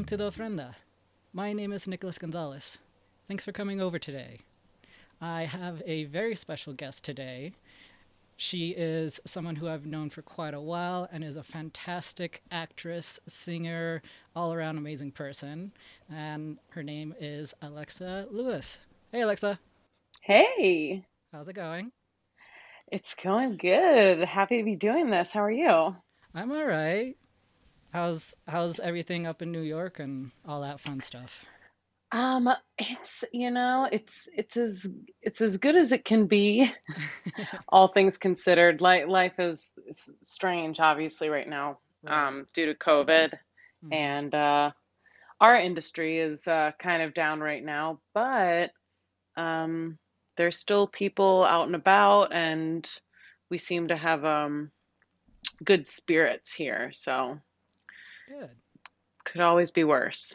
to the Ofrenda. My name is Nicholas Gonzalez. Thanks for coming over today. I have a very special guest today. She is someone who I've known for quite a while and is a fantastic actress, singer, all around amazing person. And her name is Alexa Lewis. Hey, Alexa. Hey, How's it going? it's going good. Happy to be doing this. How are you? I'm all right. How's everything up in New York and all that fun stuff? Um, it's as good as it can be, all things considered. Life is strange, obviously, right now, Right. due to COVID, Hmm. and our industry is kind of down right now, but um, there's still people out and about, and we seem to have good spirits here, so Good. could always be worse.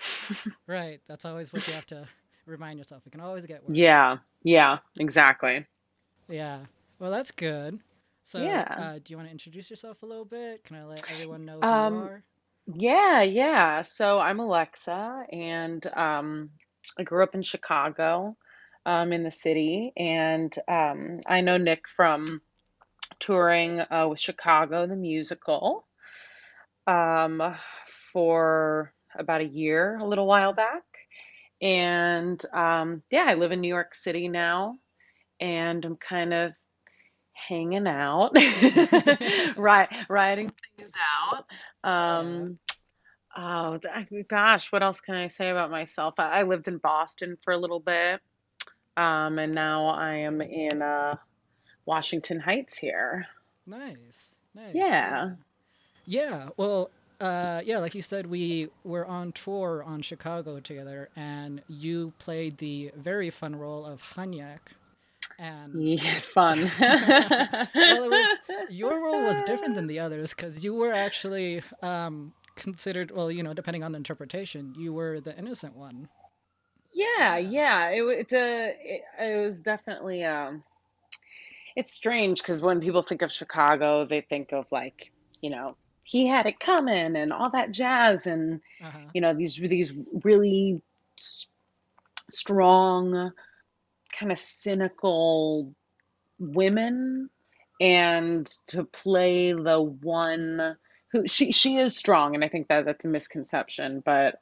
Right. That's always what you have to remind yourself. It can always get worse. Yeah, yeah, exactly. Yeah. Well, that's good. So, Yeah. do you want to introduce yourself a little bit? Can I let everyone know who you Um, are? yeah. So I'm Alexa, and I grew up in Chicago, in the city, and I know Nick from touring with Chicago the musical um, for about a year, a little while back. And yeah, I live in New York City now, and I'm kind of hanging out, right, writing things out. Yeah. Um, oh gosh, what else can I say about myself? I lived in Boston for a little bit, and now I am in Washington Heights here. Nice. Nice. Yeah. Yeah. Yeah. Well, yeah, like you said, we were on tour on Chicago together, and you played the very fun role of Hanyak. And Yeah, fun. well, it was your role was different than the others because you were actually considered, well, depending on the interpretation, you were the innocent one. Yeah, Yeah. yeah. It was definitely it's strange because when people think of Chicago, they think of like, he had it coming and all that jazz and Uh huh. these really s- strong, kind of cynical women, and to play the one who she is strong, and I think that that's a misconception, but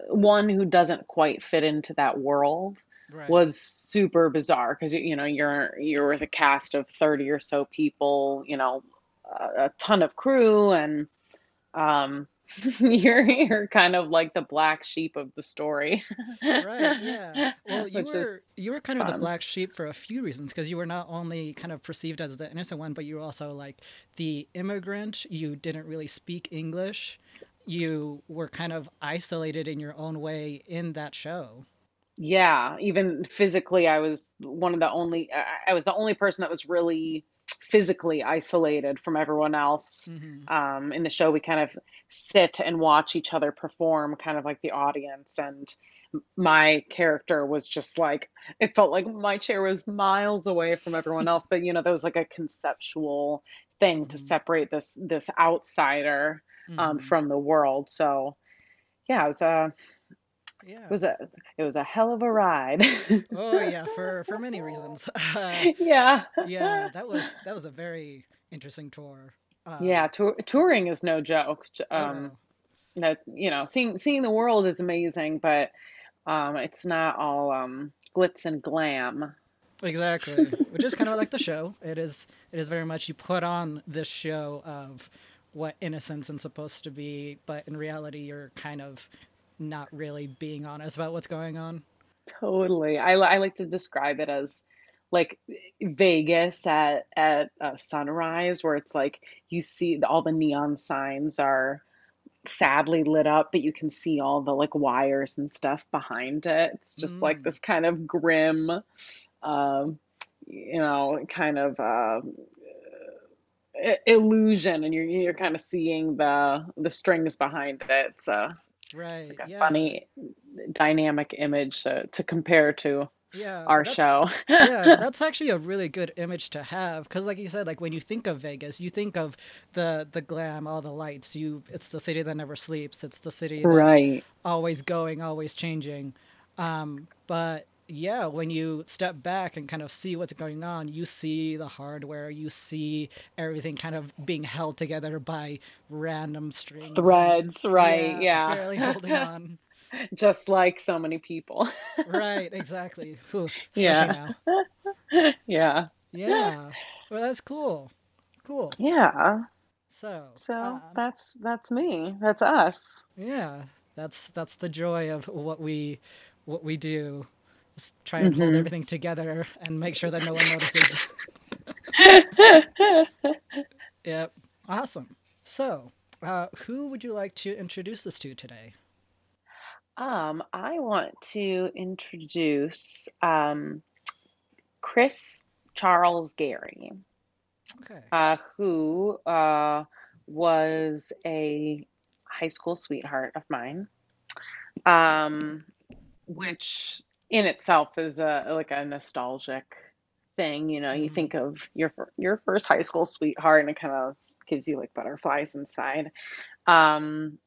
one who doesn't quite fit into that world Right. was super bizarre because you're with a cast of 30 or so people, a ton of crew, and um you're kind of like the black sheep of the story. Right. Yeah. Well, you Which were is you were kind of the fun. black sheep for a few reasons because you were not only kind of perceived as the innocent one, but you were also like the immigrant. You didn't really speak English. You were kind of isolated in your own way in that show. Yeah, even physically, I was the only person that was really physically isolated from everyone else. Hmm. In the show, we kind of sit and watch each other perform, kind of like the audience. And my character was just like, it felt like my chair was miles away from everyone else. But there was like a conceptual thing to Hmm. separate this outsider Hmm. from the world. So yeah, it Yeah. was a it was a hell of a ride. Oh yeah, for many reasons. Yeah. Yeah, that was a very interesting tour. Yeah, touring is no joke. Oh no. That seeing the world is amazing, but it's not all glitz and glam. Exactly. Which is kind of like the show. It is very much you put on this show of what innocence is supposed to be, but in reality you're kind of not really being honest about what's going on. Totally. I like to describe it as like Vegas at sunrise, where it's like you see all the neon signs are sadly lit up, but you can see all the like wires and stuff behind it. It's just like Mm. this kind of grim, um, kind of illusion, and you're kind of seeing the strings behind it. So it's Right. like a Yeah. funny dynamic image to compare to. Yeah, our but that's show. yeah, but that's actually a really good image to have because, like you said, like when you think of Vegas, you think of the glam, all the lights. It's the city that never sleeps. It's the city that's Right. always going, always changing. But yeah, when you step back and kind of see what's going on, you see the hardware, you see everything kind of being held together by random strings and Threads, right. yeah, Yeah. barely holding on. Just like so many people. Right, exactly. Whew, especially Yeah. now. Yeah. Yeah. Well, that's cool. Cool. Yeah. So, So that's me. That's us. yeah, that's the joy of what we do. Just try and hold Hmm. everything together and make sure that no one notices. Yep. Awesome. So, who would you like to introduce us to today? I want to introduce Chris Charles Gary, Okay. who was a high school sweetheart of mine, um, which in itself is a nostalgic thing. You know, you Hmm. think of your first high school sweetheart, and it kind of gives you like butterflies inside. Um,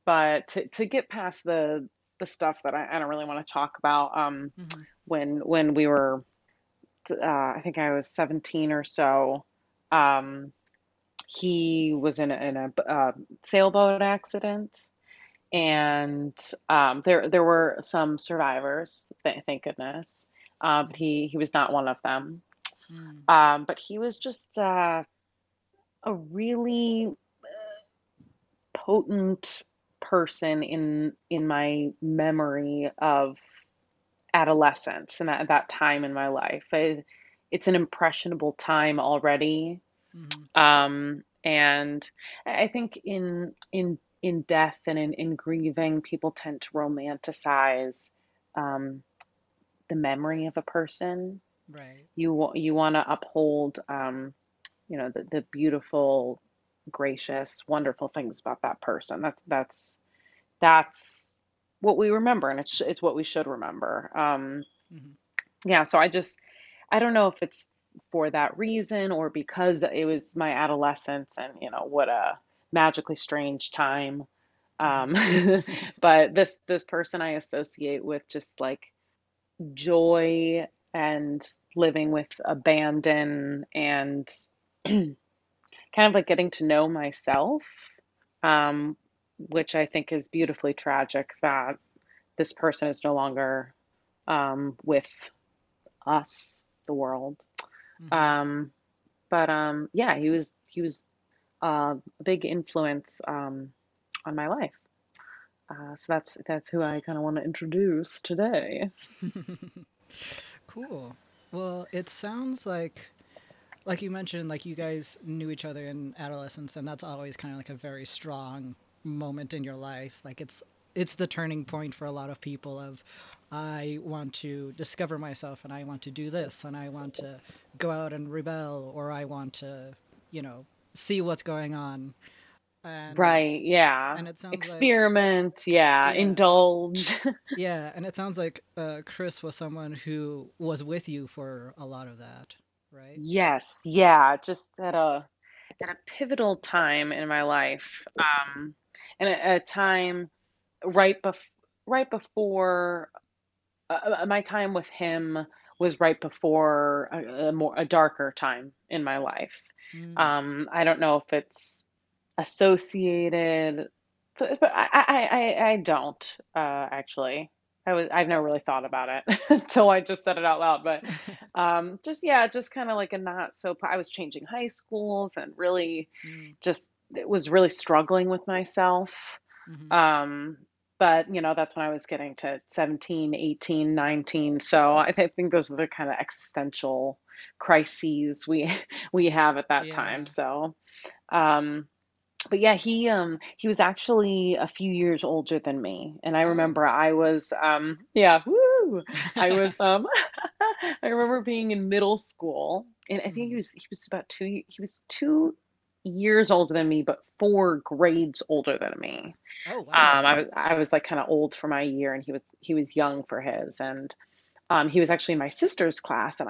but to get past the stuff that I don't really want to talk about, Hmm. when we were, I think I was 17 or so, um, he was in a sailboat accident, and there were some survivors, thank goodness, but Hmm. he was not one of them. Hmm. But he was just a really potent person in my memory of adolescence and that time in my life. It's an impressionable time already. Hmm. And I think in death and in grieving, people tend to romanticize um, the memory of a person. Right. You want to uphold the beautiful, gracious, wonderful things about that person. That's what we remember, and it's what we should remember. Hmm. Yeah, so I don't know if it's for that reason or because it was my adolescence, and what a magically strange time. Um, Hmm. but this person I associate with just like joy and living with abandon and kind of like getting to know myself, um, which I think is beautifully tragic that this person is no longer with us, the world. Hmm. Um, but yeah, he was a big influence on my life. So that's who I kind of want to introduce today. Cool. Well, it sounds like you mentioned, like you guys knew each other in adolescence, and that's always kind of like a very strong moment in your life. Like it's the turning point for a lot of people of I want to discover myself and I want to do this and I want to go out and rebel or I want to, you know, see what's going on. And Right, yeah. and it sounds like Experiment, yeah, yeah. indulge. Yeah, and it sounds like Chris was someone who was with you for a lot of that, right? Yes, yeah, just at a pivotal time in my life. And a time right bef right before my time with him was right before a darker time in my life. Mm. I don't know if it's associated, but I don't actually. I've never really thought about it until I just said it out loud. But just yeah, just kind of like a not so. I was changing high schools and really Mm. just it was really struggling with myself. Hmm. Um, but that's when I was getting to 17, 18, 19. So I think those are the kind of existential crises we have at that time. Yeah. So, um, but yeah, he was actually a few years older than me. And I Oh. remember I was yeah, woo. I was I remember being in middle school, and I think Hmm. he was about he was 2 years older than me, but 4 grades older than me. Oh wow. I was like kind of old for my year, and he was young for his, and He was actually in my sister's class, and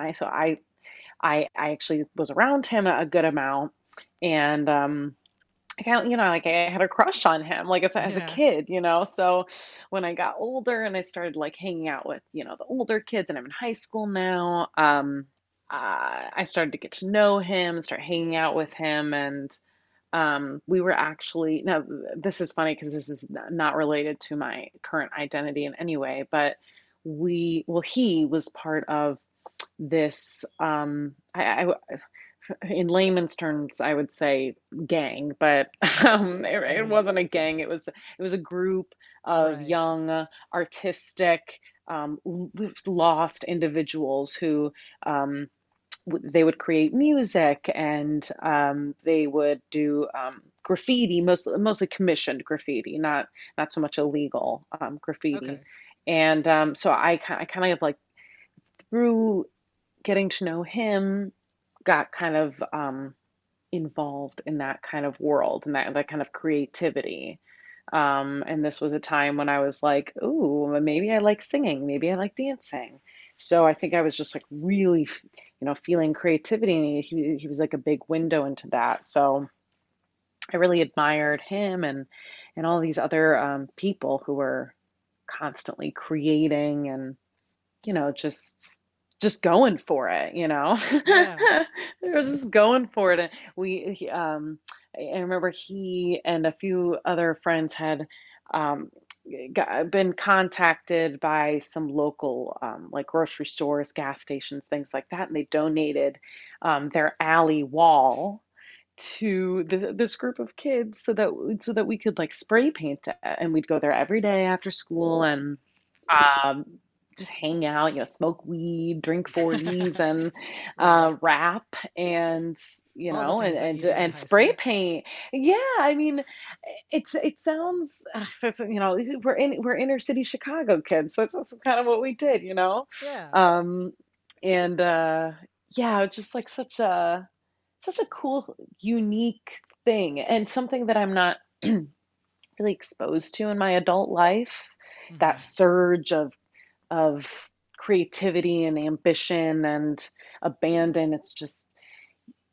I actually was around him a good amount, and I kind of, like I had a crush on him, like as a Yeah. kid, So when I got older and I started like hanging out with, the older kids, and I'm in high school now, I started to get to know him, start hanging out with him, and we were actually now this is funny because this is not related to my current identity in any way, but he was part of this in layman's terms I would say gang, but it Hmm. wasn't a gang. It was a group of Right. young artistic lost individuals who um, they would create music, and they would do graffiti, mostly commissioned graffiti, not so much illegal graffiti. Okay. And so I kind of like through getting to know him, got kind of involved in that kind of world and that kind of creativity. And this was a time when I was like, ooh, maybe I like singing, maybe I like dancing. So I think I was just like really, feeling creativity, and he was like a big window into that. So I really admired him and all these other people who were constantly creating and just going for it. Yeah. They were just going for it. And I remember he and a few other friends had um, been contacted by some local like grocery stores, gas stations, things like that, and they donated their alley wall to this group of kids so that we could like spray paint it, and we'd go there every day after school and um, just hang out, smoke weed, drink 40s, and Right. rap, and All the and things that and you do in and high spray school. paint. Yeah, I mean, it sounds we're inner city Chicago kids, so that's kind of what we did. Yeah. Um, and yeah, it's just like such a cool, unique thing, and something that I'm not really exposed to in my adult life. That Hmm. surge of creativity and ambition and abandon. It's just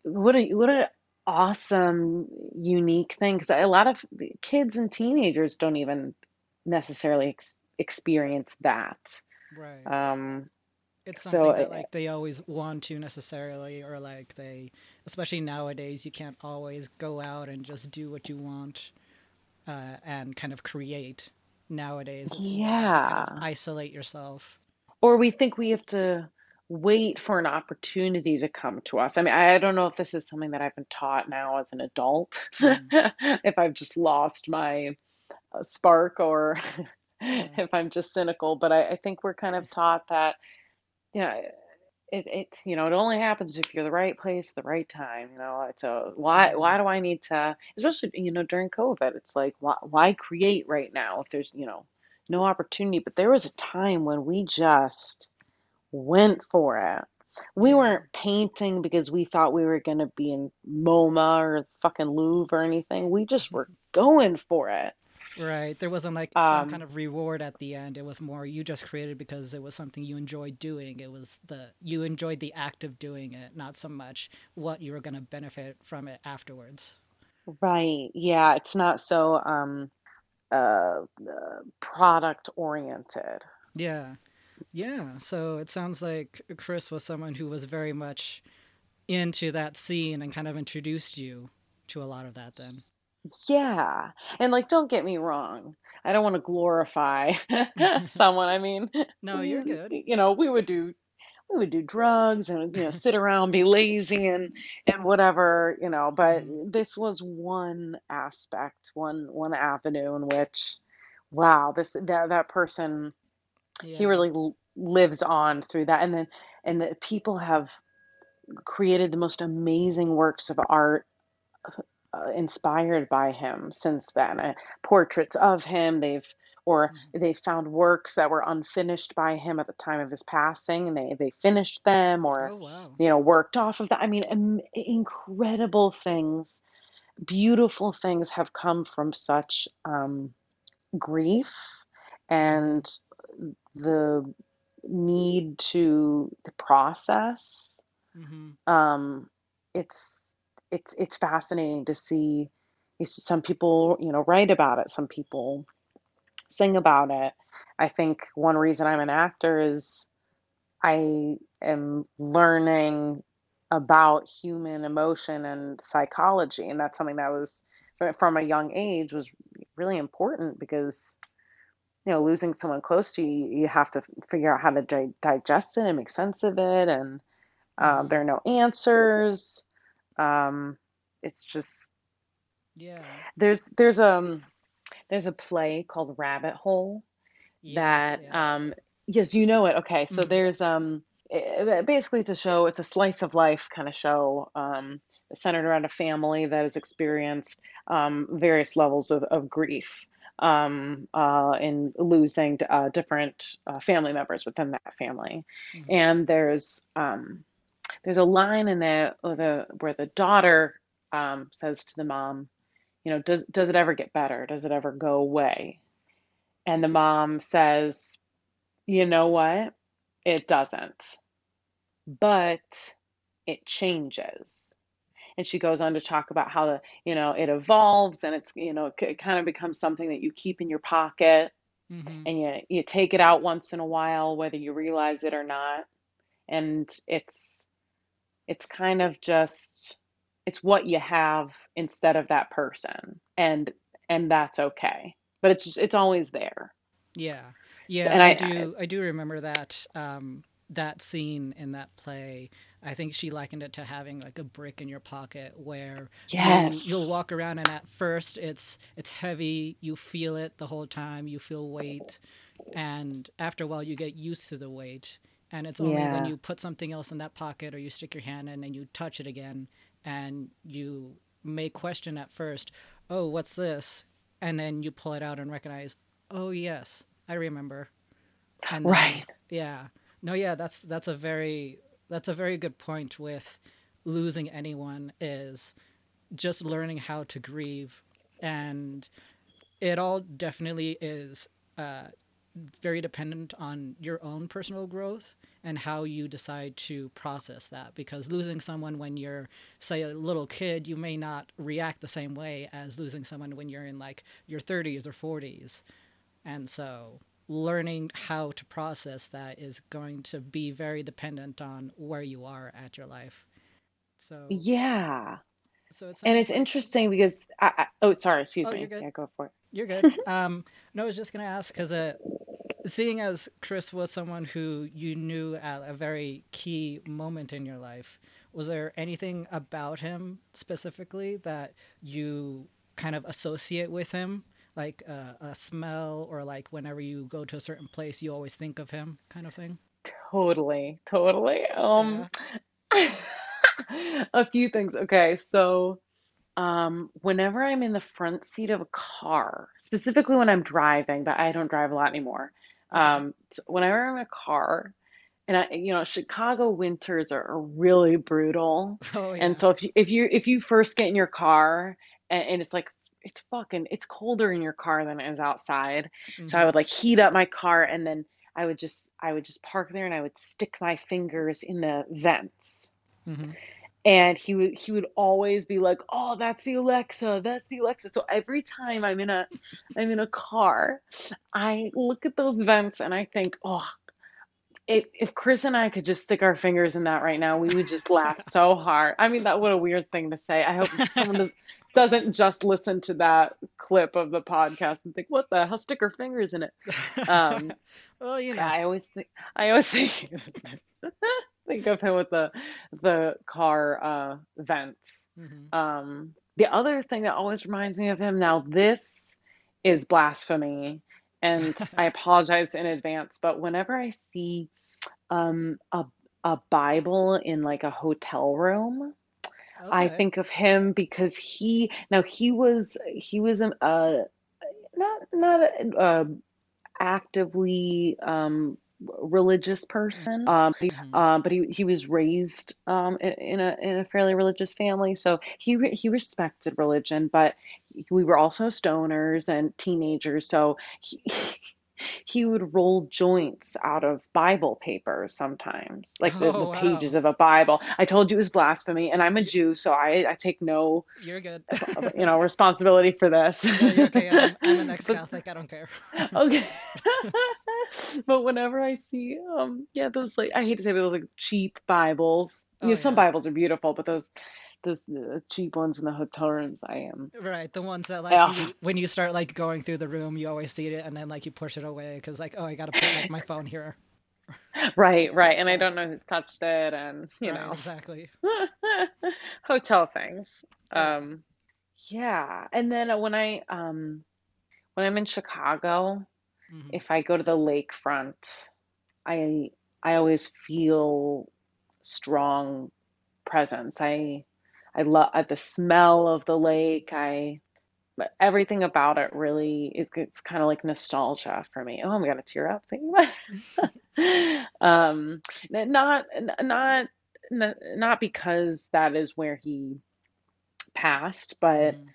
what a awesome, unique thing. Because a lot of kids and teenagers don't even necessarily experience that. Right. Um, It's so something that like they always want to necessarily, or like they, especially nowadays, you can't always go out and just do what you want and kind of create. Nowadays, it's more of you kind of yeah. isolate yourself. Or we think we have to wait for an opportunity to come to us. I mean, I don't know if this is something that I've been taught now as an adult, Hmm. if I've just lost my spark, or Yeah. if I'm just cynical, but I think we're kind of taught that, yeah, it only happens if you're the right place, the right time. It's a why Hmm. do I need to, especially during COVID. It's like why create right now if there's no opportunity. But there was a time when we just went for it. We Yeah. weren't painting because we thought we were going to be in MoMA or fucking Louvre or anything. We just were going for it. Right. There wasn't like some kind Um, of reward at the end. It was more you just created because it was something you enjoyed doing. It was the you enjoyed the act of doing it, not so much what you were going to benefit from it afterwards. right. Yeah, it's not so product oriented. Yeah. Yeah. So it sounds like Chris was someone who was very much into that scene and kind of introduced you to a lot of that then. Yeah. And like don't get me wrong. I don't want to glorify someone. I mean, No, you're good. we would do drugs and sit around, be lazy and whatever, but Hmm. this was one aspect, one avenue in which, wow, that person, he Yeah. really lives on through that. And the people have created the most amazing works of art inspired by him since then. Portraits of him, Mhm. they found works that were unfinished by him at the time of his passing, and they finished them, or Oh wow. worked off of that. I mean, incredible things, beautiful things have come from such grief, Hmm. and the need to process. Mm-hmm. Um, it's it's fascinating to see. Some people, write about it. Some people sing about it. I think one reason I'm an actor is I am learning about human emotion and psychology, and that's something that was from a young age was really important because losing someone close to you, you have to figure out how to digest it and make sense of it, and Mm-hmm. there are no answers. It's just Yeah. there's there's a play called Rabbit Hole Yes. that Yes. yes, you know it. Okay, so Mm-hmm. there's basically it's a show, it's a slice of life kind of show, centered around a family that has experienced various levels of grief in losing different family members within that family. Mm-hmm. And there's a line in there where the daughter says to the mom, does it ever get better? Does it ever go away? And the mom says, you know what? It doesn't, but it changes. And she goes on to talk about how it evolves, and it's, it kind of becomes something that you keep in your pocket, Mm-hmm. and you take it out once in a while, whether you realize it or not. And it's kind of just, it's what you have instead of that person. And that's okay. But it's always there. Yeah, So, yeah, and I do remember that that scene in that play. I think she likened it to having like a brick in your pocket where you'll yes. walk around and at first it's heavy, you feel it the whole time, you feel weight, and after a while you get used to the weight, and it's only when Yeah. you put something else in that pocket or you stick your hand in and you touch it again and you may question at first, "Oh, what's this?" And then you pull it out and recognize, "Oh, yes, I remember." And then Right. yeah, no, yeah, that's a very good point with losing anyone is just learning how to grieve, and it all definitely is very dependent on your own personal growth and how you decide to process that, because losing someone when you're, say, a little kid, you may not react the same way as losing someone when you're in like your 30s or 40s. And so learning how to process that is going to be very dependent on where you are at your life. So Yeah. so it And sounds it's like, interesting because oh, sorry, excuse oh, you're me. good. Yeah, go for it. You're good. No, I was just gonna ask because seeing as Chris was someone who you knew at a very key moment in your life, was there anything about him specifically that you kind of associate with him? Like a smell, or like whenever you go to a certain place, you always think of him, kind of thing? Totally, totally. Yeah. A few things. Okay, so whenever I'm in the front seat of a car, specifically when I'm driving, but I don't drive a lot anymore. Okay. Whenever I'm in a car, and Chicago winters are really brutal. Oh, And yeah. so if you first get in your car, and it's like it's colder in your car than it is outside. So I Mm-hmm. would like heat up my car, and then I would just park there, and I would stick my fingers in the vents. Mm-hmm. And he would always be like, "Oh, that's the Alexa. That's the Alexa." So every time I'm in a car, I look at those vents and I think, "Oh, if Chris and I could just stick our fingers in that right now, we would just laugh so hard." I mean, that what a weird thing to say. I hope someone doesn't just listen to that clip of the podcast and think, "What the hell? Stick our fingers in it." Um, Well, you know. I always think think of him with the car vents. Mm-hmm. The other thing that always reminds me of him, now this is blasphemy, and I apologize in advance, but whenever I see um, a a Bible in like a hotel room, I Okay. think of him because he was not actively religious person. Mm-hmm. But he was raised in a fairly religious family, so he respected religion. But we were also stoners and teenagers, so he he would roll joints out of Bible papers sometimes, like the Oh pages wow. of a Bible. I told you it was blasphemy, and I'm a You, Jew, so I take no, you're good. responsibility for this. No, you're okay. I'm an But ex-Catholic. I don't care. okay. But whenever I see, yeah, those like I hate to say, but those like cheap Bibles. Oh Some yeah. Bibles are beautiful, but those cheap ones in the hotel rooms, I am. Right, the ones that like Ugh. you when you start like going through the room, you always see it and then like you push it away because like, oh, I gotta put like my phone here. Right, right, and I Yeah, don't know who's touched it, and right, exactly. hotel things. Yeah. Um, yeah, and then when I'm in Chicago, Hmm. if I go to the lakefront, I I always feel strong presence. I love the smell of the lake. But everything about it really it's kind of like nostalgia for me. Oh, I'm gonna tear up thinking about it. Not not because that is where he passed, but Hmm.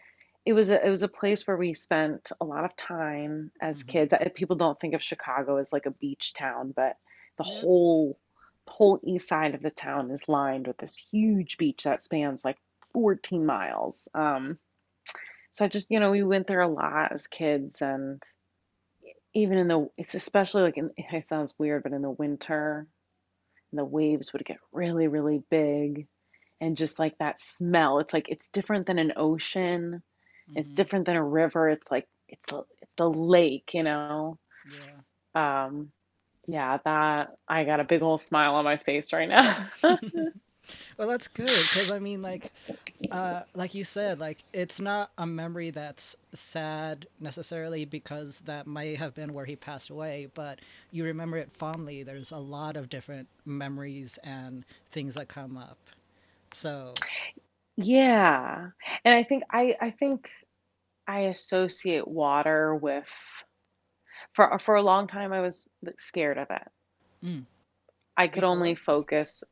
it was a place where we spent a lot of time as Hmm. kids. People don't think of Chicago as like a beach town, but the Yeah. whole east side of the town is lined with this huge beach that spans like 14 miles. So I just, we went there a lot as kids, and even it's especially like it sounds weird, but in the winter, the waves would get really, really big, and just like that smell, it's like it's different than an ocean. It's Hmm. different than a river. It's like it's a lake. Yeah. Um, yeah, that I got a big old smile on my face right now. Well, that's good because I mean, like you said, like it's not a memory that's sad necessarily because that may have been where he passed away, but you remember it fondly. There's a lot of different memories and things that come up. So, Yeah. And I think I associate water with for a long time I was like, scared of it. mm, I could only before. focus.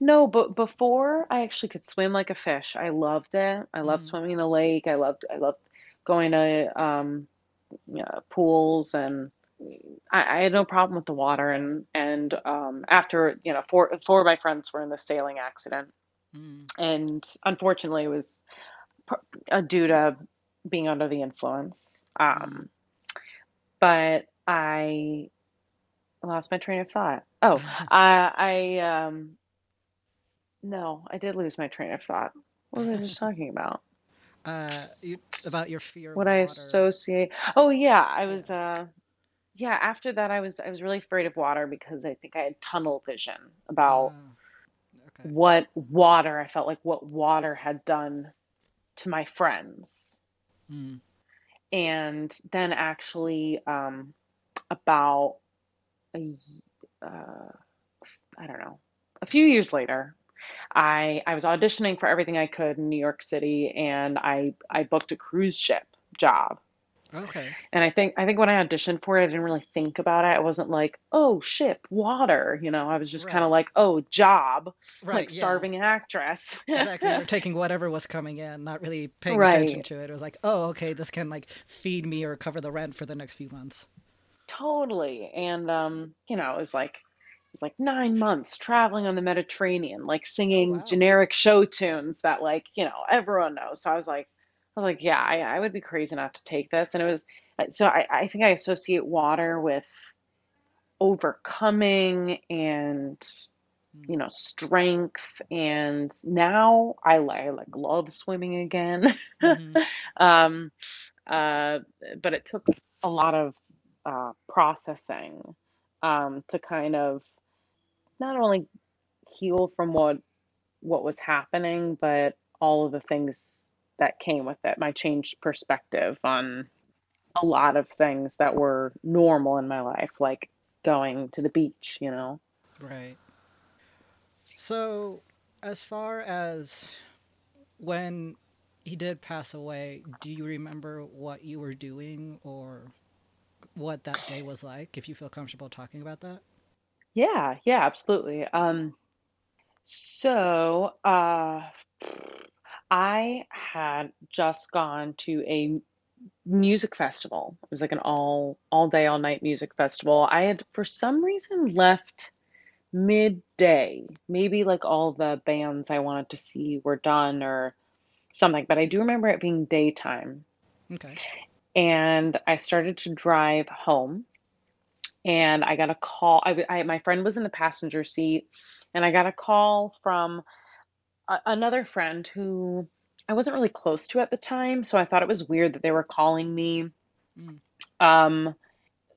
No, but before I actually could swim like a fish. I loved it. I loved Mm, swimming in the lake. I loved going to pools, and I had no problem with the water. And after four of my friends were in the sailing accident, mm, and unfortunately it was due to being under the influence. mm. But I lost my train of thought. Oh, no, I did lose my train of thought. What was I just talking about? You about your fear of What I water. associate. Oh yeah, Yeah. yeah, after that I was really afraid of water because I think I had tunnel vision about Uh, okay. I felt like what water had done to my friends. Mm, And then actually about a uh, I don't know, a few years later, I was auditioning for everything I could in New York City, and I booked a cruise ship job. okay. And I think when I auditioned for it, I didn't really think about it. I wasn't like, oh, ship, water, I was just kind of Right. like, oh, job, Right. like Yeah. starving actress. Exactly. You're taking whatever was coming in, not really paying attention Right. to it. It was like, oh, okay, this can like feed me or cover the rent for the next few months. Totally. And it was like 9 months traveling on the Mediterranean, like Oh singing wow. generic show tunes that like, everyone knows. So I was like, yeah, I would be crazy not to take this. And it was so I think I associate water with overcoming and strength. And now I like love swimming again. Mm-hmm. um uh but it took a lot of processing to kind of not only heal from what was happening, but all of the things that came with it. My changed perspective on a lot of things that were normal in my life, like going to the beach. Right. So, as far as when he did pass away, do you remember what you were doing or what that day was like? If you feel comfortable talking about that. Yeah, yeah, absolutely. So, I had just gone to a music festival. It was like an all day, all night music festival. I had for some reason left midday. Maybe like all the bands I wanted to see were done or something, but I do remember it being daytime. Okay. And I started to drive home and I got a call. My friend was in the passenger seat and I got a call from another friend who I wasn't really close to at the time, so I thought it was weird that they were calling me. Mm, Um,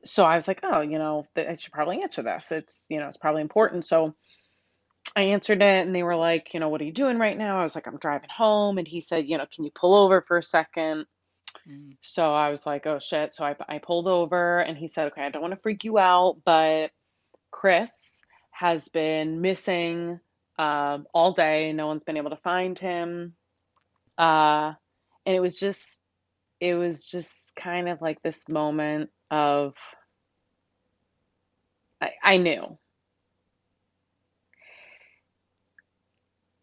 so I was like, oh, I should probably answer this. It's probably important. So I answered it and they were like, what are you doing right now? I was like, I'm driving home. And he said, can you pull over for a second? mm, So I was like, oh shit. So I pulled over and he said, okay, I don't want to freak you out, but Chris has been missing all day. No one's been able to find him. Uh, and it was just kind of like this moment of I knew.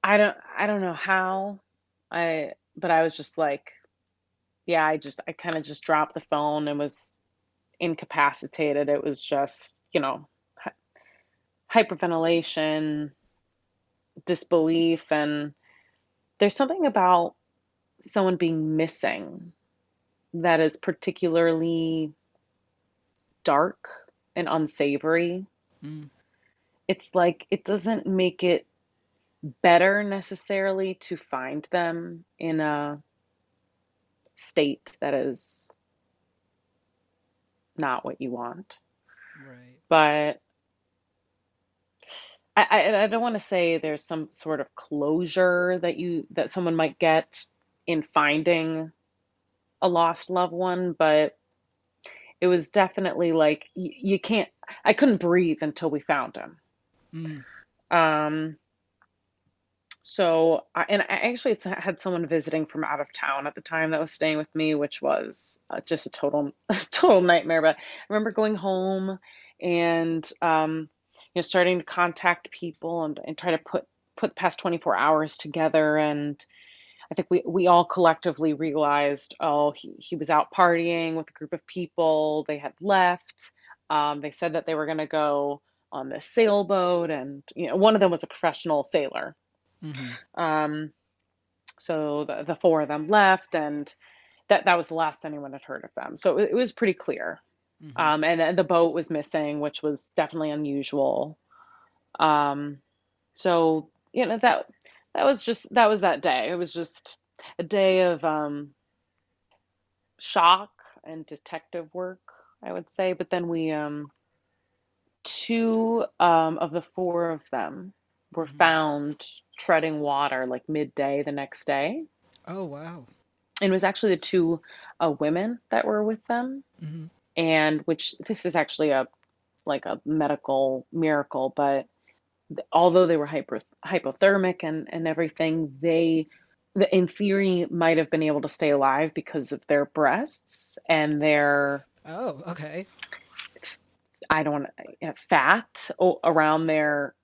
I don't know how. But I was just like, yeah, I kind of just dropped the phone and was incapacitated. It was just, hyperventilation, disbelief, and there's something about someone being missing that is particularly dark and unsavory. mm, It's like it doesn't make it better necessarily to find them in a state that is not what you want. right. But I don't want to say there's some sort of closure that someone might get in finding a lost loved one, but it was definitely like you can't. I couldn't breathe until we found him. Mm, Um, and I actually had someone visiting from out of town at the time that was staying with me, which was just a total total nightmare. But I remember going home and starting to contact people and try to put the past 24 hours together. And I think we all collectively realized, oh, he was out partying with a group of people. They had left. They said that they were going to go on this sailboat, and one of them was a professional sailor. mm-hmm. Um, so the four of them left, and that was the last anyone had heard of them. So it was pretty clear. Mm-hmm. And the boat was missing, which was definitely unusual. Um, so that was that day. It was just a day of shock and detective work, I would say. But then we two of the four of them were Mm-hmm. found treading water like midday the next day. Oh, wow. And it was actually the two women that were with them, Mm-hmm. and which this is actually a like a medical miracle, but although they were hypothermic and everything, in theory might have been able to stay alive because of their breasts and their Oh, okay. I don't fat around their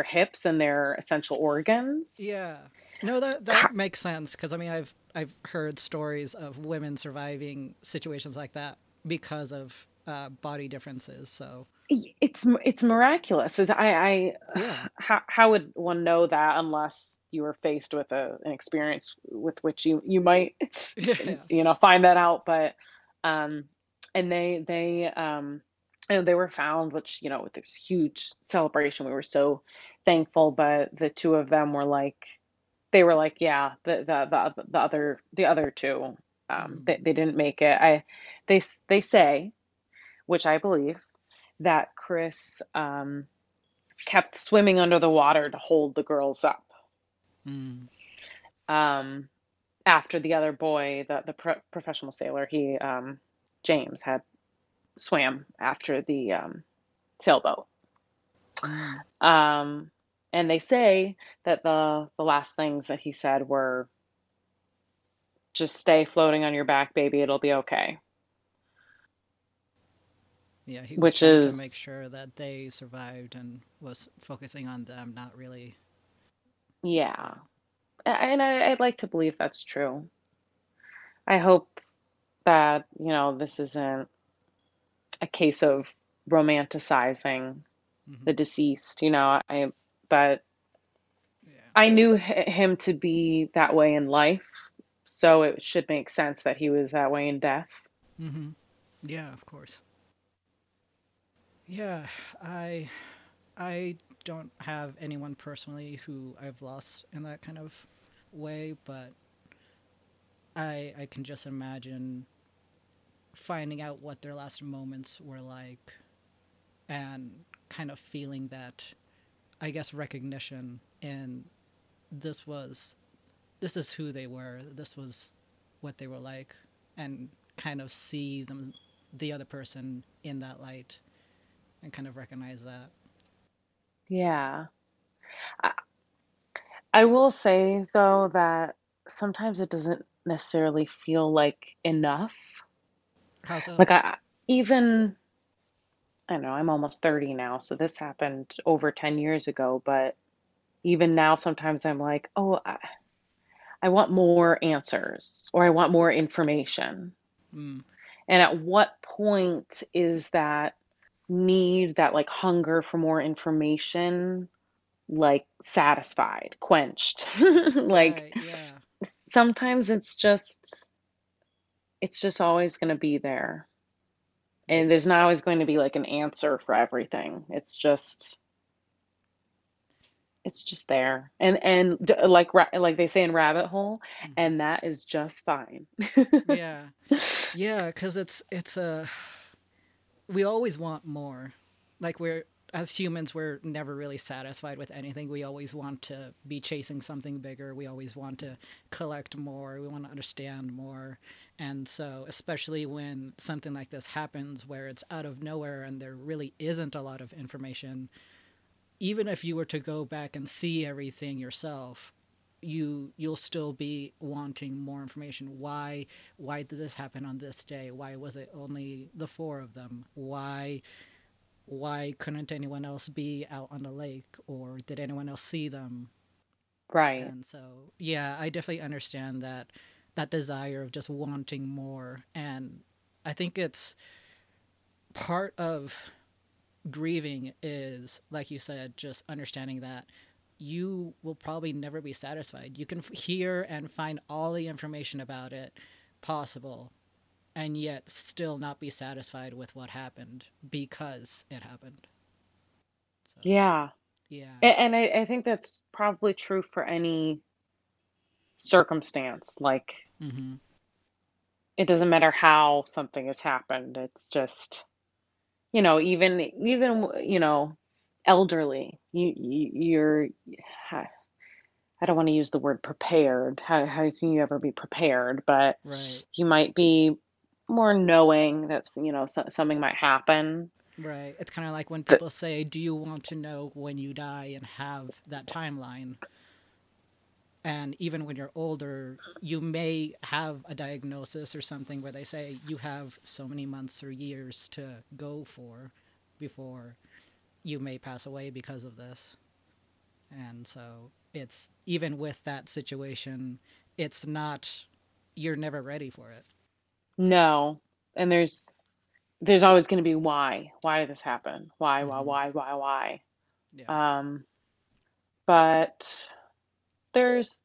hips and their essential organs. Yeah. No, that makes sense because I mean I've heard stories of women surviving situations like that because of body differences. So It's miraculous. yeah, How would one know that unless you were faced with an experience with which you might yeah. find that out. But um, and they were found, which with this huge celebration, we were so thankful. But the two of them were like, yeah, the other two, Mm. they didn't make it. They say, which I believe, that Chris kept swimming under the water to hold the girls up. Mm. Um, After the other boy, the professional sailor, James, had swam after the sailboat. Mm. Um, and they say that the last things that he said were, "Just stay floating on your back, baby. It'll be okay." Yeah, he was Which trying to make is, sure that they survived and was focusing on them, not really. yeah, Yeah. and I'd like to believe that's true. I hope that, this isn't a case of romanticizing Hmm. the deceased, but Yeah. I knew him to be that way in life, so it should make sense that he was that way in death. Hmm. Yeah, of course. Yeah, I I don't have anyone personally who I've lost in that kind of way, but I can just imagine finding out what their last moments were like and kind of feeling that, I guess, recognition in this was this is who they were, this was what they were like, and kind of see them, the other person, in that light, and kind of recognize that. Yeah. I, I will say though that sometimes it doesn't necessarily feel like enough. How so? Like even I don't know, I'm almost 30 now, so this happened over 10 years ago, but even now sometimes I'm like, "Oh, I want more answers or I want more information." Mm, And at what point is that need, that like hunger for more information, like satisfied, quenched? Like right, yeah. sometimes it's just always going to be there. And there's not always going to be like an answer for everything. It's just there. Like they say in rabbit hole, Hmm. and that is just fine. Yeah, yeah, because it's a we always want more. Like, we're as humans, we're never really satisfied with anything. We always want to be chasing something bigger. We always want to collect more. We want to understand more. And so, especially when something like this happens where it's out of nowhere and there really isn't a lot of information, even if you were to go back and see everything yourself, you'll still be wanting more information. Why did this happen on this day? Why was it only the four of them? Why couldn't anyone else be out on the lake, or did anyone else see them? Right. And so, yeah, I definitely understand that desire of just wanting more. And I think it's part of grieving is, like you said, just understanding that you will probably never be satisfied. You can hear and find all the information about it possible, and yet still not be satisfied with what happened because it happened. So, Yeah. yeah. And I think that's probably true for any circumstance. Like, Mm-hmm. it doesn't matter how something has happened. It's just, even, elderly. You're, I don't want to use the word prepared. How can you ever be prepared? But Right. you might be more knowing that, something might happen. Right. It's kind of like when But people say, "Do you want to know when you die and have that timeline?" And even when you're older, you may have a diagnosis or something where they say you have so many months or years to go for before you may pass away because of this. And so it's even with that situation, it's not, you're never ready for it. no, and there's always going to be why. Why did this happen? Mm-hmm. Why? Yeah. Um, but there's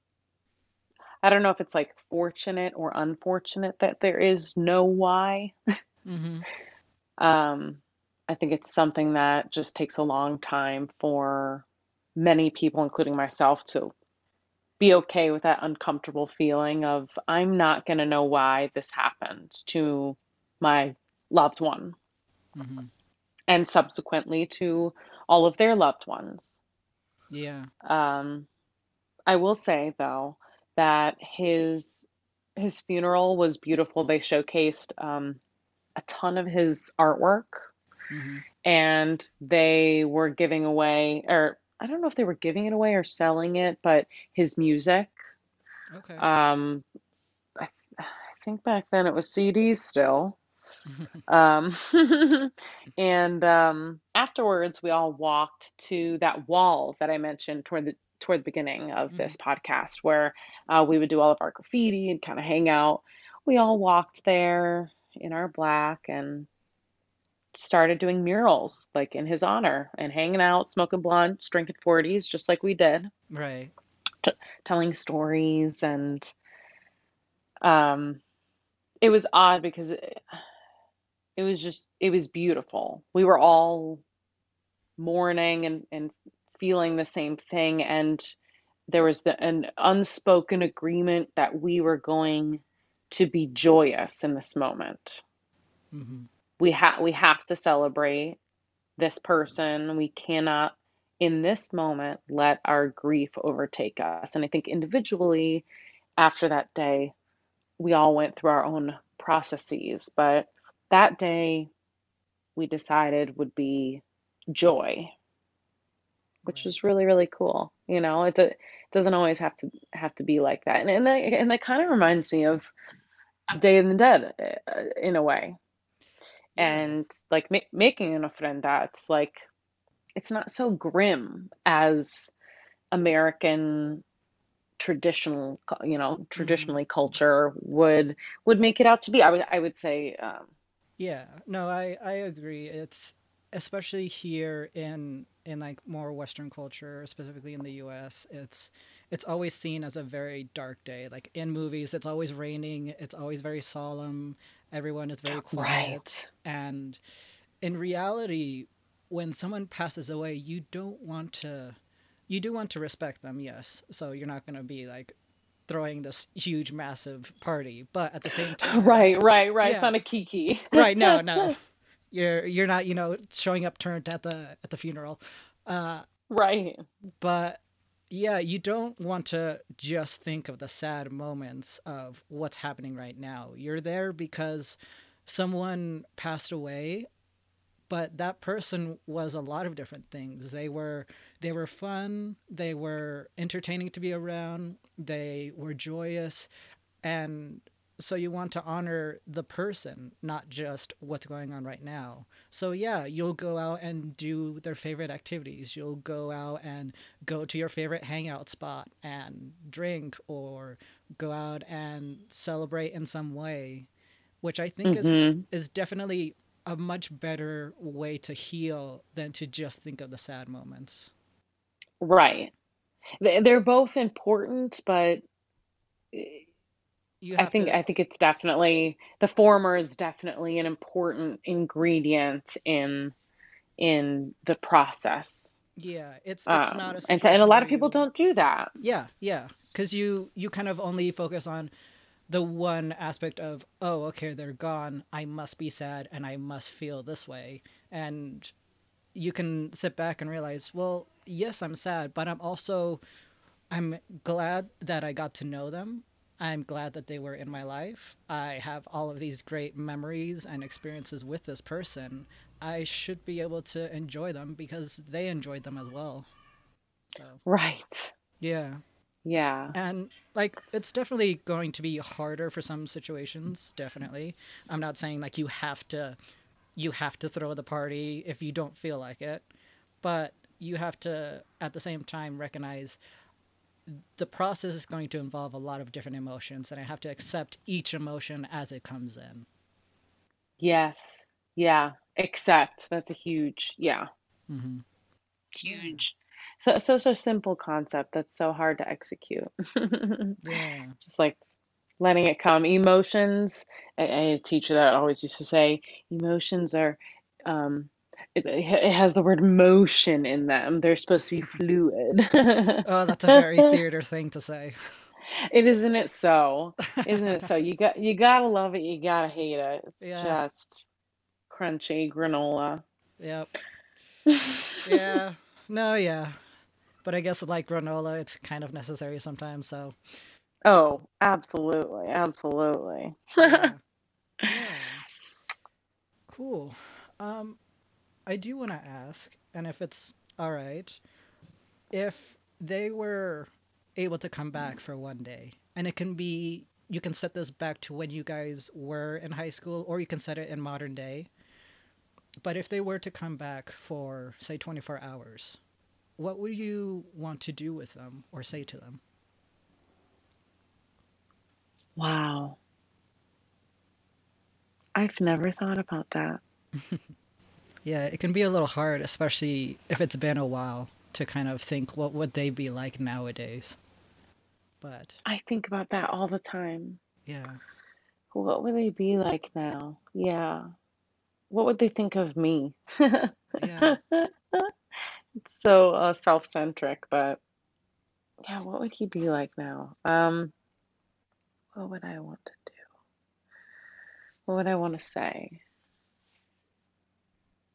I don't know if it's like fortunate or unfortunate that there is no why. Mm-hmm. Um, I think it's something that just takes a long time for many people, including myself, to be okay with that uncomfortable feeling of I'm not going to know why this happened to my loved one Mm-hmm. and subsequently to all of their loved ones. Yeah. Um, I will say though that his funeral was beautiful. They showcased a ton of his artwork, Mm-hmm. and they were giving away, or I don't know if they were giving it away or selling it, but his music. Okay. Um, I think back then it was CDs still. Um, and afterwards, we all walked to that wall that I mentioned toward the beginning of Mm-hmm. this podcast, where we would do all of our graffiti and kind of hang out. we all walked there in our black and started doing murals like in his honor and hanging out, smoking blunts, drinking 40s, just like we did, Right. t- telling stories. And um, it was odd because it was just, it was beautiful. We were all mourning and feeling the same thing. And there was an unspoken agreement that we were going to be joyous in this moment. Hmm. We have to celebrate this person. We cannot, in this moment, let our grief overtake us. And I think individually, after that day, we all went through our own processes. But that day, we decided would be joy, which Right. was really, really cool. It doesn't always have to be like that. And that kind of reminds me of Day of the Dead, in a way. Yeah. And like making an ofrenda, it's not so grim as American Hmm. traditionally culture would make it out to be. I would say, Yeah, no, I agree. It's especially here in like more Western culture, specifically in the U.S. It's always seen as a very dark day. Like in movies, it's always raining. It's always very solemn. Everyone is very quiet, right, and in reality, when someone passes away, you do want to respect them, yes. So you're not going to be like throwing this huge, massive party, but at the same time, right. It's yeah, not a kiki. right. No, no, you're not showing up turned at the funeral, Right. but yeah, you don't want to just think of the sad moments of what's happening right now. You're there because someone passed away, but that person was a lot of different things. They were fun, they were entertaining to be around, they were joyous, and so you want to honor the person, not just what's going on right now. So yeah, you'll go out and do their favorite activities. You'll go out and go to your favorite hangout spot and drink, or go out and celebrate in some way, which I think Hmm. is definitely a much better way to heal than to just think of the sad moments. Right. They're both important, but You I have think to, I think it's definitely the former is definitely an important ingredient in the process. yeah, it's not a And a situation lot where of people you, don't do that. yeah, yeah, because you kind of only focus on the one aspect of, oh, okay, they're gone, I must be sad and I must feel this way. And you can sit back and realize, well, yes, I'm sad, but I'm glad that I got to know them. I'm glad that they were in my life. I have all of these great memories and experiences with this person. I should be able to enjoy them because they enjoyed them as well. So, Right. yeah. Yeah. And like it's definitely going to be harder for some situations, definitely. I'm not saying like you have to throw the party if you don't feel like it, but you have to at the same time recognize the process is going to involve a lot of different emotions, and I have to accept each emotion as it comes in. Yes. Yeah. Accept. That's a huge, yeah, Hmm. Yeah. huge. So simple concept that's so hard to execute. Yeah. Just like letting it come. Emotions, a teacher that always used to say, emotions are, um, it has the word motion in them. They're supposed to be fluid. Oh, that's a very theater thing to say. It isn't it so? Isn't it so? You gotta love it, you gotta hate it. It's Yeah. just crunchy granola. Yep. Yeah. No, yeah. But I guess like granola, it's kind of necessary sometimes. So Oh, absolutely, absolutely. yeah, yeah, cool. Um, I do want to ask, and if it's all right, if they were able to come back for one day, and it can be, you can set this back to when you guys were in high school, or you can set it in modern day. But if they were to come back for, say, 24 hours, what would you want to do with them or say to them? Wow. I've never thought about that. Yeah, it can be a little hard, especially if it's been a while, to kind of think what would they be like nowadays. But I think about that all the time. yeah, What would they be like now? Yeah. What would they think of me? yeah. It's so self-centric, but yeah, what would he be like now? What would I want to do? What would I want to say?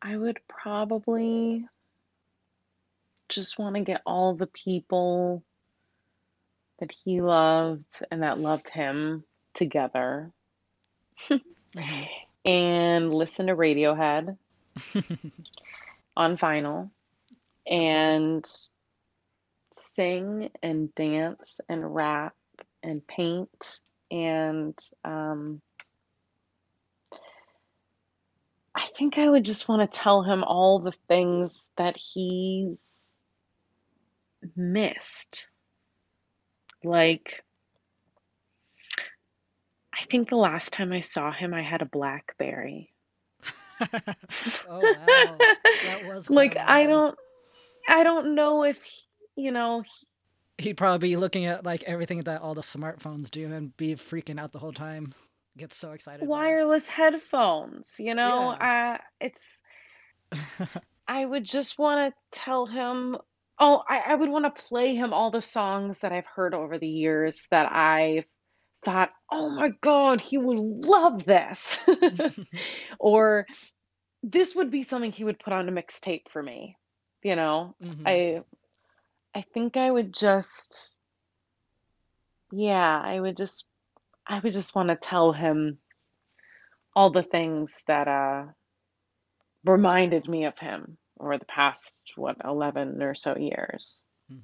I would probably just want to get all the people that he loved and that loved him together Hmm. and listen to Radiohead on vinyl Of course. and sing and dance and rap and paint and I think I would just want to tell him all the things that he's missed. Like, I think the last time I saw him, I had a BlackBerry. Oh wow, that was quite a Like, while ago. I don't know if, you know, He'd probably be looking at like everything that all the smartphones do and be freaking out the whole time. Get so excited by it. wireless headphones, Yeah. it's, I would just want to tell him, oh, I would want to play him all the songs that I've heard over the years that I thought, oh my God, he would love this. Or this would be something he would put on a mixtape for me. You know, Hmm. I I think I would just, yeah, I would just want to tell him all the things that reminded me of him over the past, what, 11 or so years. Hmm.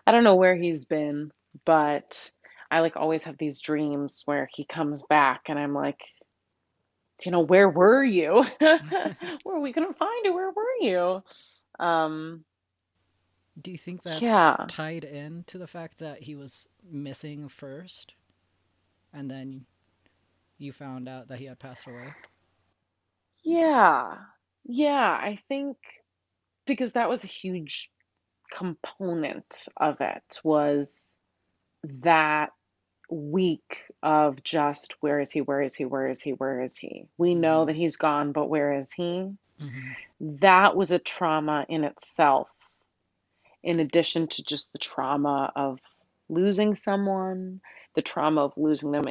I don't know where he's been, but I like always have these dreams where he comes back and I'm like, where were you? Where we couldn't find you. Where were you? Um, Do you think that's yeah. tied in to the fact that he was missing first, and then you found out that he had passed away? Yeah. Yeah, I think because that was a huge component of it was that week of just where is he, where is he, where is he, where is he? We know Hmm. that he's gone, but where is he? Hmm. That was a trauma in itself, in addition to just the trauma of losing someone, the trauma of losing them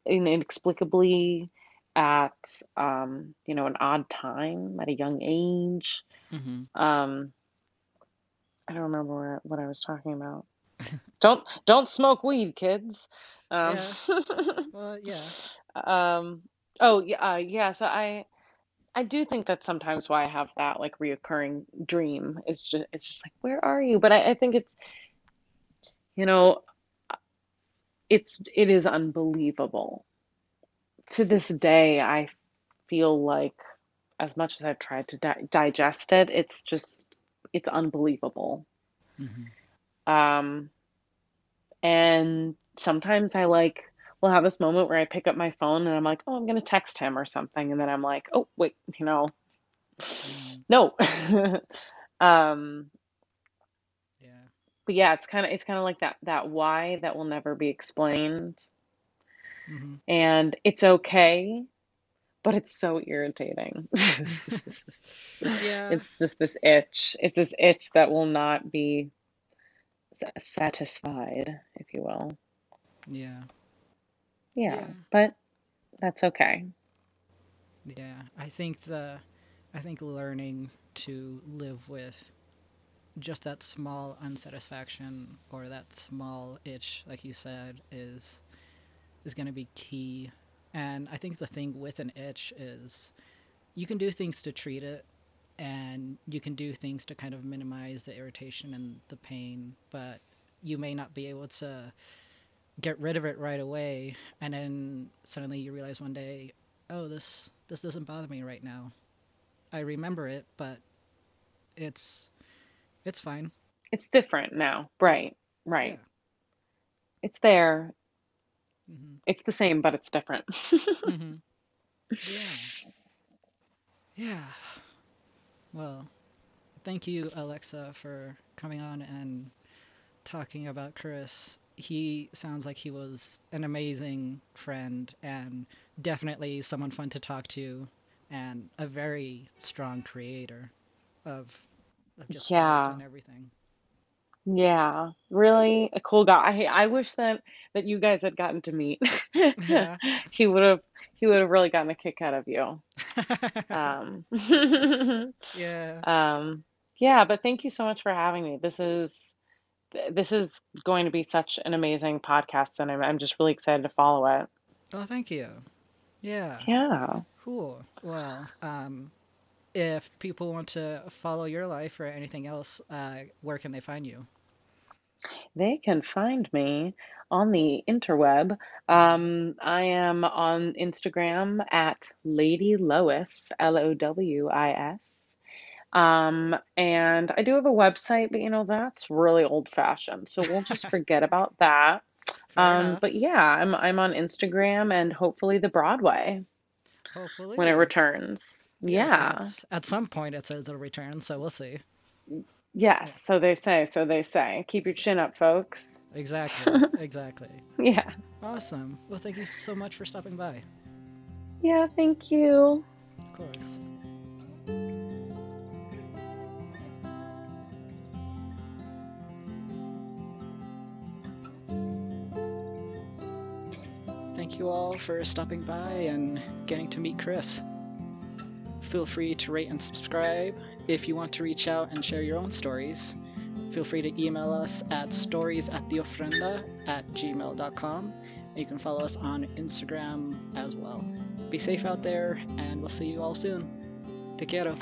inexplicably at an odd time at a young age. Hmm. Um, I don't remember what I was talking about. Don't smoke weed, kids. Um, Yeah. Well, yeah. um, oh yeah, yeah. So I do think that's sometimes why I have that like reoccurring dream. It's just like where are you? But I think it's you know it is unbelievable. To this day, I feel like as much as I've tried to digest it, it's unbelievable. Hmm. Um, and sometimes I like will have this moment where I pick up my phone and I'm like, oh, I'm gonna text him or something, and then I'm like, oh wait, Hmm. no. um, Yeah. but yeah, it's kind of like that why that will never be explained, Hmm. and it's okay, but it's so irritating. Yeah. It's just this itch. It's this itch that will not be satisfied, if you will. Yeah. Yeah, Yeah. but that's okay. Yeah. I think learning to live with just that small unsatisfaction or that small itch, like you said, is going to be key. And I think the thing with an itch is you can do things to treat it, and you can do things to kind of minimize the irritation and the pain, but you may not be able to get rid of it right away. And then suddenly you realize one day, oh, this doesn't bother me right now. I remember it, but it's it's fine. It's different now. Yeah. Right, Yeah. right. It's there. Mm-hmm. It's the same, but it's different. Mm-hmm. Yeah. Yeah. Well, thank you, Alexa, for coming on and talking about Chris. He sounds like he was an amazing friend and definitely someone fun to talk to and a very strong creator of just art Yeah. and everything. Yeah, really a cool guy. I wish that you guys had gotten to meet. Yeah. He would have he would have really gotten a kick out of you. Um, Yeah. um, yeah, but thank you so much for having me. This is going to be such an amazing podcast, and I'm just really excited to follow it. Oh, thank you. Yeah. Yeah. Cool. Well, if people want to follow your life or anything else, where can they find you? They can find me on the interweb. Mm-hmm. I am on Instagram at Lady Lois, Lowis. And I do have a website, but that's really old fashioned. So we'll just forget about that. Fair enough. But yeah, I'm on Instagram and hopefully the Broadway when it Hopefully. returns. Yes, Yeah. at some point it says it'll return, so we'll see. Yeah. Yes, so they say, so they say. Keep your chin up, folks. Exactly. Exactly. Yeah. Awesome. Well, thank you so much for stopping by. Yeah, thank you. Of course. Thank you all for stopping by and getting to meet Chris. Feel free to rate and subscribe. If you want to reach out and share your own stories, feel free to email us at storiesattheofrenda@gmail.com. And you can follow us on Instagram as well. Be safe out there, and we'll see you all soon. Te quiero.